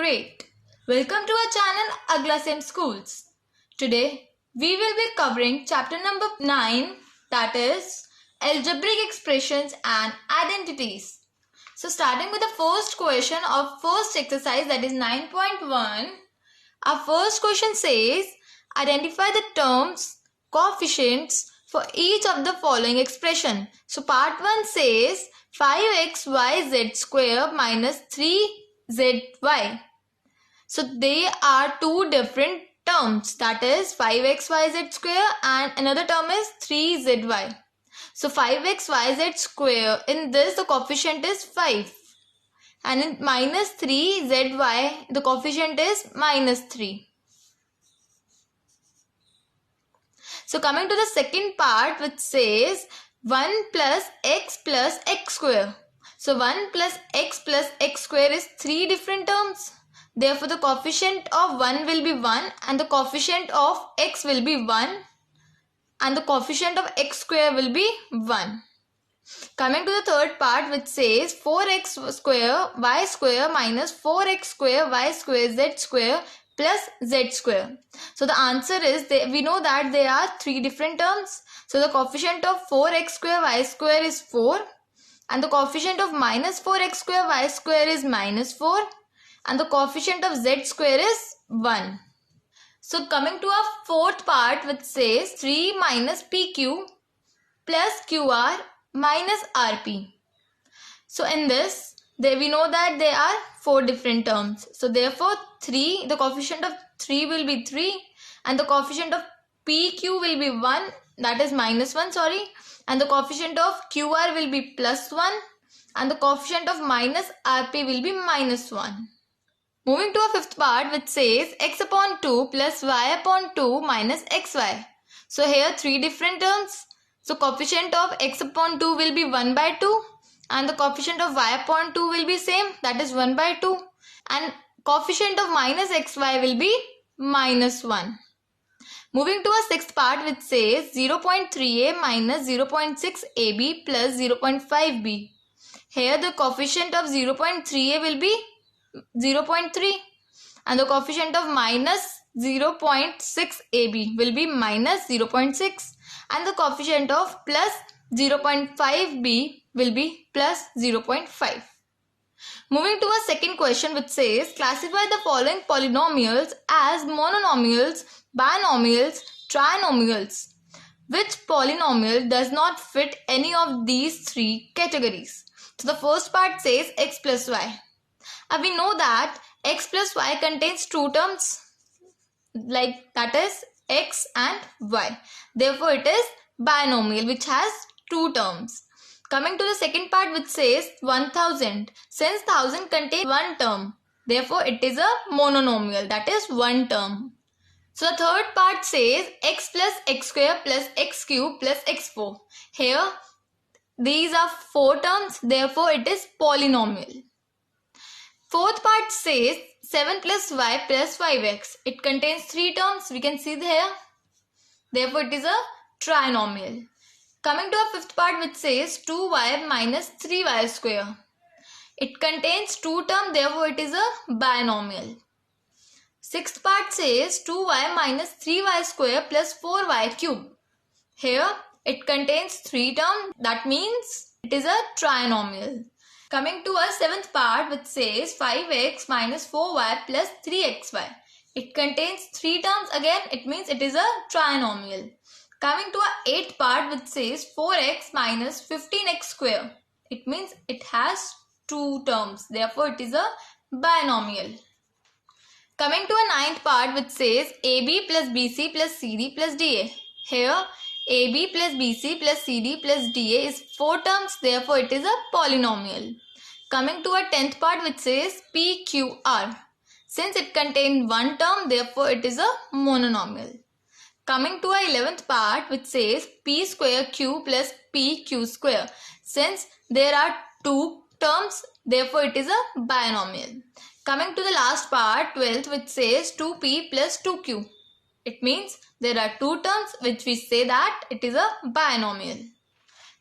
great. Welcome to our channel Agla Same Schools. Today we will be covering chapter number 9, that is algebraic expressions and identities. So starting with the first question of first exercise, that is 9.1. Our first question says identify the terms, coefficients for each of the following expression. So part 1 says 5xyz square minus 3zy. So they are two different terms, that is 5xyz square and another term is 3zy. So 5xyz square, in this the coefficient is 5, and in minus 3zy the coefficient is minus 3. So coming to the second part, which says 1 plus x square. So 1 plus x square is three different terms. Therefore the coefficient of 1 will be 1 and the coefficient of x will be 1 and the coefficient of x square will be 1. Coming to the third part, which says 4x square y square minus 4x square y square z square plus z square. So the answer is, we know that there are three different terms. So the coefficient of 4x square y square is 4 and the coefficient of minus 4x square y square is minus 4 and the coefficient of z square is 1. So coming to our fourth part, which says 3 minus pq plus qr minus rp. So in this, we know that there are four different terms. So therefore 3, the coefficient of 3 will be 3 and the coefficient of pq will be 1, that is minus 1, sorry, and the coefficient of qr will be plus 1 and the coefficient of minus rp will be minus 1. Moving to a fifth part, which says x upon 2 plus y upon 2 minus xy. So here three different terms. So coefficient of x upon 2 will be 1 by 2 and the coefficient of y upon 2 will be same, that is 1 by 2, and coefficient of minus xy will be minus 1. Moving to a sixth part, which says 0.3a minus 0.6ab plus 0.5b. Here the coefficient of 0.3a will be 0.3 and the coefficient of minus 0.6ab will be minus 0.6 and the coefficient of plus 0.5b will be plus 0.5. Moving to a second question, which says classify the following polynomials as monomials, binomials, trinomials. Which polynomial does not fit any of these three categories? So the first part says x plus y. We know that x plus y contains two terms, like that is x and y. Therefore it is binomial which has two terms. Coming to the second part, which says 1000. Since 1000 contains one term, therefore it is a monomial, that is one term. So the third part says x plus x square plus x cube plus x4. Here these are four terms, therefore it is polynomial. Fourth part says 7 plus y plus 5x. It contains three terms, we can see here. Therefore it is a trinomial. Coming to a fifth part, which says 2y minus 3y square. It contains two terms, therefore it is a binomial. Sixth part says 2y minus 3y square plus 4y cube. Here it contains three terms, that means it is a trinomial. Coming to our seventh part, which says 5x minus 4y plus 3xy. It contains three terms, again it means it is a trinomial. Coming to our eighth part, which says 4x minus 15x square. It means it has two terms, therefore it is a binomial. Coming to a ninth part, which says AB plus BC plus CD plus DA. Here AB plus BC plus CD plus DA is four terms, therefore it is a polynomial. Coming to a 10th part, which says PQR. Since it contains one term, therefore it is a monomial. Coming to a 11th part, which says P square Q plus PQ square. Since there are two terms, therefore it is a binomial. Coming to the last part, 12th, which says 2P plus 2Q. It means there are two terms, which we say that it is a binomial.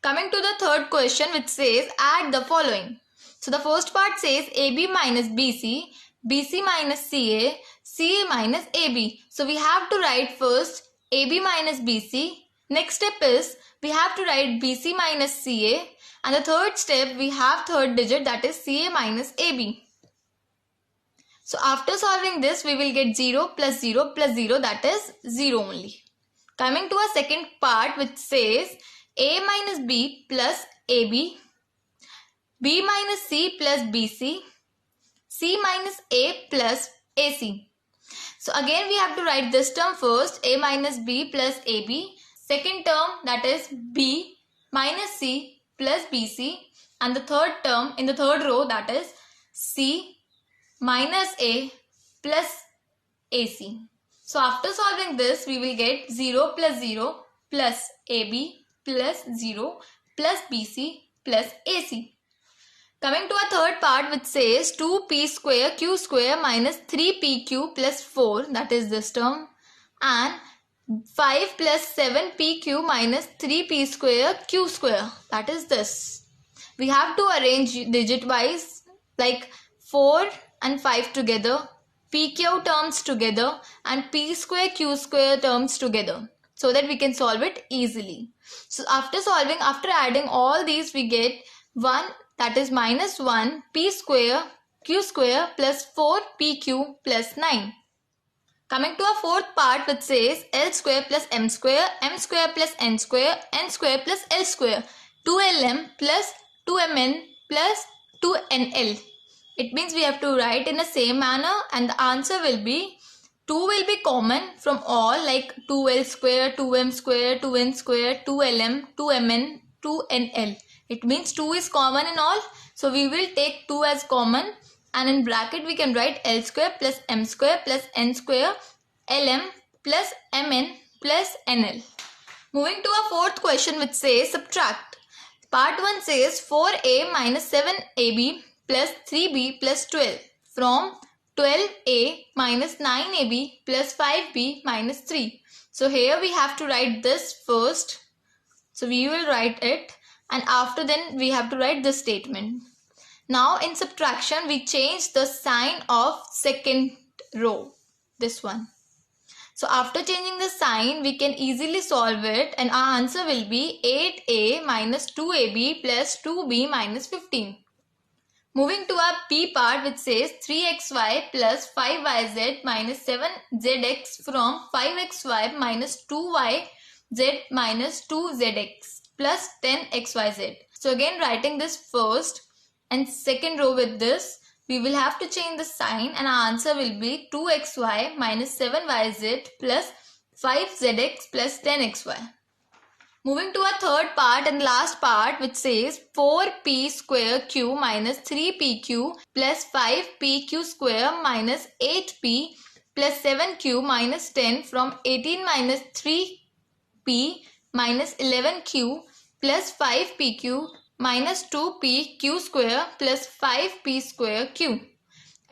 Coming to the third question, which says add the following. So the first part says AB minus BC BC minus CA, CA minus AB. So we have to write first AB minus BC. Next step is we have to write BC minus CA, and the third step we have third digit, that is CA minus AB. So after solving this, we will get 0 plus 0 plus 0, that is 0 only. Coming to our second part, which says A minus B plus AB, B minus C plus BC, C minus A plus AC. So again we have to write this term first, A minus B plus AB. Second term, that is B minus C plus BC. And the third term in the third row, that is C minus A plus AC. So after solving this, we will get 0 plus 0 plus AB plus 0 plus BC plus AC. Coming to our third part, which says 2p square q square minus 3pq plus 4, that is this term, and 5 plus 7pq minus 3p square q square, that is this. We have to arrange digit wise, like 4 and 5 together, pq terms together, and p square q square terms together, so that we can solve it easily. So after adding all these, we get 1, that is minus 1 p square q square plus 4 pq plus 9. Coming to our fourth part, which says L square plus M square plus N square plus L square, 2LM plus 2MN plus 2NL. It means we have to write in the same manner, and the answer will be 2 will be common from all, like 2L square, 2M square, 2N square, 2LM, 2MN, 2NL. It means 2 is common in all. So we will take 2 as common, and in bracket we can write L square plus M square plus N square, LM plus MN plus NL. Moving to our fourth question, which says subtract. Part 1 says 4A minus 7AB plus 3B plus 12 from 12A minus 9AB plus 5B minus 3. So here we have to write this first. So we will write it, and after then we have to write this statement. Now in subtraction, we change the sign of second row, this one. So after changing the sign, we can easily solve it, and our answer will be 8A minus 2AB plus 2B minus 15. Moving to our P part, which says 3xy plus 5yz minus 7zx from 5xy minus 2yz minus 2zx plus 10xyz. So again, writing this first and second row with this, we will have to change the sign, and our answer will be 2xy minus 7yz plus 5zx plus 10xy. Moving to our third part and last part, which says 4p square q minus 3pq plus 5pq square minus 8p plus 7q minus 10 from 18 minus 3p minus 11q plus 5pq minus 2pq square plus 5p square q.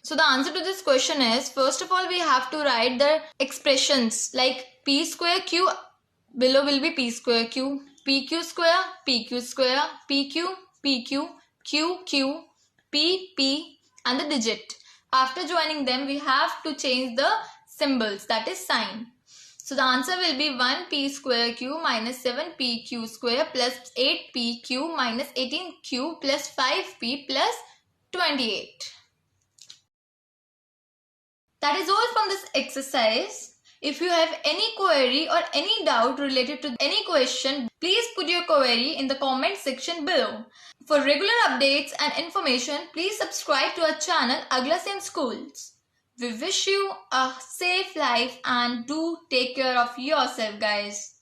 So the answer to this question is, first of all we have to write the expressions, like p square q, below will be p square q, pq square, pq square, pq, pq, q, q, p, p, and the digit. After joining them, we have to change the symbols, that is sign. So the answer will be 1p square q minus 7pq square plus 8pq minus 18q plus 5p plus 28. That is all from this exercise. If you have any query or any doubt related to any question, please put your query in the comment section below. For regular updates and information, please subscribe to our channel Aglasen Schools. We wish you a safe life and do take care of yourself, guys.